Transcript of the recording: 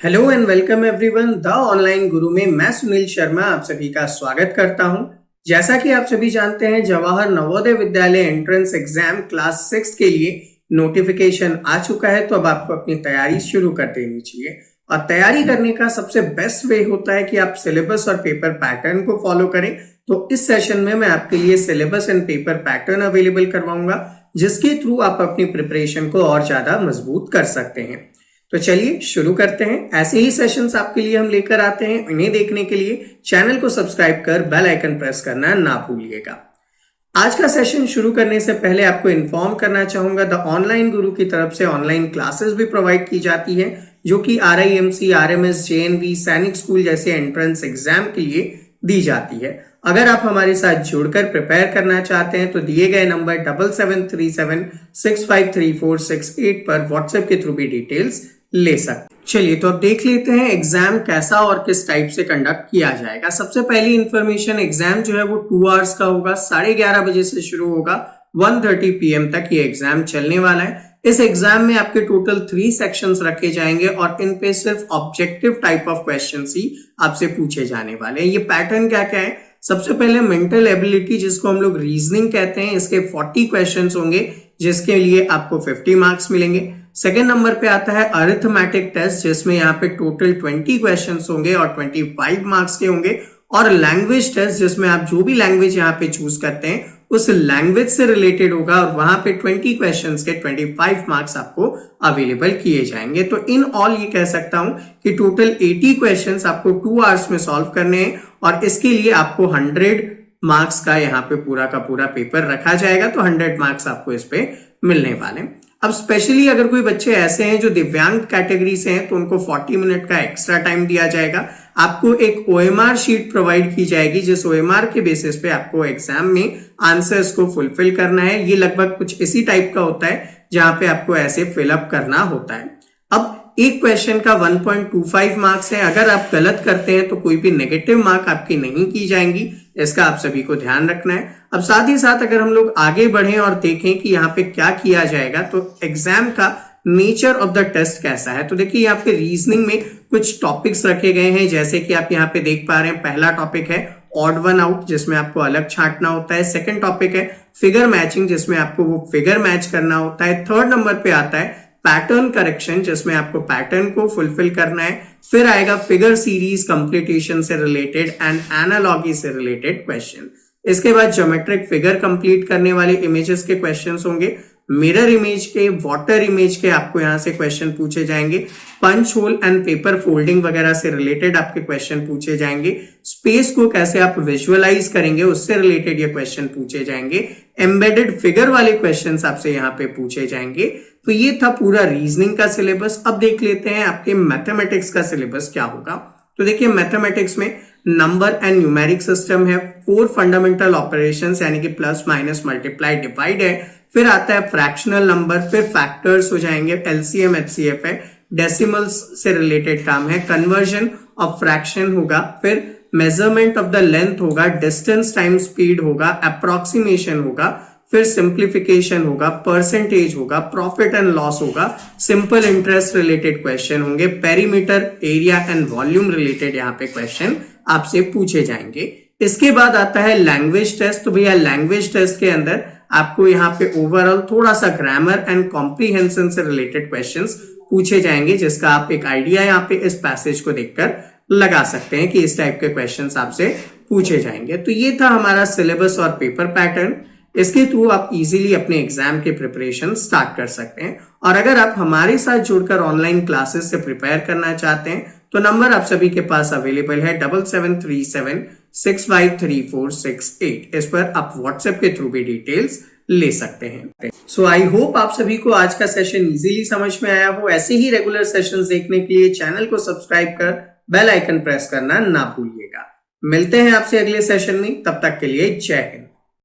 Hello and welcome everyone the online गुरु में मैं सुनील शर्मा आप सभी का स्वागत करता हूं। जैसा कि आप सभी जानते हैं, Jawahar Navodaya Vidyalaya entrance exam class 6 के लिए नोटिफिकेशन आ चुका है। तो अब आपको अपनी तैयारी शुरू कर देनी चाहिए और तैयारी करने का सबसे बेस्ट वे होता है कि आप सिलेबस और पेपर पैटर्न को फॉलो करें। तो इस सेशन में मैं आपके लिए syllabus and paper pattern available करवाऊंगा, जिसके थ्रू आप अपनी प्रिपरेशन को और ज्यादा मजबूत कर सकते हैं। तो चलिए शुरू करते हैं। ऐसे ही सेशंस आपके लिए हम लेकर आते हैं। इन्हें देखने के लिए चैनल को सब्सक्राइब कर बेल आइकन प्रेस करना ना भूलिएगा। आज का सेशन शुरू करने से पहले आपको इन्फॉर्म करना चाहूंगा, द ऑनलाइन गुरु की तरफ से ऑनलाइन क्लासेस भी प्रोवाइड की जाती है, जो कि RIMC, RMS, JNV, सैनिक स्कूल जैसे एंट्रेंस एग्जाम के लिए दी जाती है। अगर आप हमारे साथ जुड़कर प्रिपेयर करना चाहते हैं तो दिए गए नंबर 7737653468 पर व्हाट्सएप के थ्रू भी डिटेल्स ले सकते। चलिए तो अब देख लेते हैं एग्जाम कैसा और किस टाइप से कंडक्ट किया जाएगा। सबसे पहली इंफॉर्मेशन, एग्जाम जो है वो 2 आवर्स का होगा। 11:30 बजे से शुरू होगा, 1:30 PM तक ये एग्जाम चलने वाला है। इस एग्जाम में आपके टोटल 3 सेक्शंस रखे जाएंगे और इन पे सिर्फ ऑब्जेक्टिव टाइप ऑफ क्वेश्चंस ही आपसे पूछे जाने वाले हैं। ये पैटर्न क्या क्या है? सबसे पहले मेंटल एबिलिटी, जिसको हम लोग रीजनिंग कहते हैं, इसके 40 क्वेश्चंस होंगे, जिसके लिए आपको 50 मार्क्स मिलेंगे। सेकेंड नंबर पे आता है अरिथमेटिक टेस्ट, जिसमें यहाँ पे टोटल 20 क्वेश्चंस होंगे और 25 मार्क्स के होंगे। और लैंग्वेज टेस्ट, जिसमें आप जो भी लैंग्वेज यहाँ पे चूज करते हैं उस लैंग्वेज से रिलेटेड होगा और वहां पे 20 क्वेश्चंस के 25 मार्क्स आपको अवेलेबल किए जाएंगे। तो इन ऑल ये कह सकता हूं कि टोटल 80 क्वेश्चंस आपको 2 आवर्स में सॉल्व करने हैं और इसके लिए आपको 100 मार्क्स का यहाँ पे पूरा का पूरा पेपर रखा जाएगा। तो 100 मार्क्स आपको इस पे मिलने वाले हैं। अब स्पेशली अगर कोई बच्चे ऐसे हैं जो दिव्यांग कैटेगरी से हैं तो उनको 40 मिनट का एक्स्ट्रा टाइम दिया जाएगा। आपको एक OMR शीट प्रोवाइड की जाएगी, जिस OMR के बेसिस पे आपको एग्जाम में आंसर्स को फुलफिल करना है। ये लगभग कुछ इसी टाइप का होता है, जहां पे आपको ऐसे फिलअप करना होता है। अब एक क्वेश्चन का 1.25 मार्क्स है। अगर आप गलत करते हैं तो कोई भी नेगेटिव मार्क आपकी नहीं की जाएंगी, इसका आप सभी को ध्यान रखना है। अब साथ ही साथ अगर हम लोग आगे बढ़ें और देखें कि यहाँ पे क्या किया जाएगा, तो एग्जाम का नेचर ऑफ द टेस्ट कैसा है, तो देखिए यहाँ पे रीजनिंग में कुछ टॉपिक्स रखे गए हैं, जैसे कि आप यहाँ पे देख पा रहे हैं। पहला टॉपिक है ऑड वन आउट, जिसमें आपको अलग छांटना होता है। सेकंड टॉपिक है फिगर मैचिंग, जिसमें आपको वो फिगर मैच करना होता है। थर्ड नंबर पे आता है पैटर्न करेक्शन, जिसमें आपको पैटर्न को फुलफिल करना है। फिर आएगा फिगर सीरीज कंप्लीटेशन से रिलेटेड एंड एनालॉजी से रिलेटेड क्वेश्चन। इसके बाद ज्योमेट्रिक फिगर कंप्लीट करने वाले इमेजेस के क्वेश्चंस होंगे। मिरर इमेज के, वाटर इमेज के आपको यहां से क्वेश्चन पूछे जाएंगे। Punch hole and paper folding वगैरह से रिलेटेड आपके क्वेश्चन पूछे जाएंगे। स्पेस को कैसे आप विजुअलाइज करेंगे, उससे रिलेटेड ये क्वेश्चन पूछे जाएंगे। एम्बेडेड फिगर वाले क्वेश्चंस आपसे यहाँ पे पूछे जाएंगे। तो ये था पूरा रीजनिंग का सिलेबस। अब देख लेते हैं आपके मैथमेटिक्स का सिलेबस क्या होगा। तो देखिए मैथमेटिक्स में नंबर एंड न्यूमेरिक सिस्टम है। 4 फंडामेंटल ऑपरेशंस यानी कि प्लस, माइनस, मल्टीप्लाई, डिवाइड है। फिर आता है फ्रैक्शनल नंबर, फिर फैक्टर्स हो जाएंगे, LCM, HCF है। डेसिमल्स से रिलेटेड काम है। कन्वर्जन ऑफ फ्रैक्शन होगा। फिर मेजरमेंट ऑफ द लेंथ होगा। डिस्टेंस टाइम स्पीड होगा। अप्रोक्सीमेशन होगा। फिर सिंप्लीफिकेशन होगा। परसेंटेज होगा। प्रॉफिट एंड लॉस होगा। सिंपल इंटरेस्ट रिलेटेड क्वेश्चन होंगे। Perimeter, area and volume related यहाँ पे क्वेश्चन आपसे पूछे जाएंगे। इसके बाद आता है लैंग्वेज टेस्ट। तो भैया लैंग्वेज टेस्ट के अंदर आपको यहाँ पे ओवरऑल थोड़ा सा ग्रामर एंड कॉम्प्रीहेंशन से रिलेटेड क्वेश्चंस पूछे जाएंगे, जिसका आप एक आइडिया यहाँ पे इस पैसेज को देखकर लगा सकते हैं कि इस टाइप के क्वेश्चंस आपसे पूछे जाएंगे। तो ये था हमारा सिलेबस और पेपर पैटर्न। इसके थ्रू आप इजीली अपने एग्जाम के प्रिपरेशन स्टार्ट कर सकते हैं। और अगर आप हमारे साथ जुड़कर ऑनलाइन क्लासेस से प्रिपेयर करना चाहते हैं तो नंबर आप सभी के पास अवेलेबल है 7737653468। इस पर आप व्हाट्सएप के थ्रू भी डिटेल्स ले सकते हैं। सो आई होप आप सभी को आज का सेशन इजीली समझ में आया हो। ऐसे ही रेगुलर सेशंस देखने के लिए चैनल को सब्सक्राइब कर बेल आइकन प्रेस करना ना भूलिएगा। मिलते हैं आपसे अगले सेशन में, तब तक के लिए जय हिंद।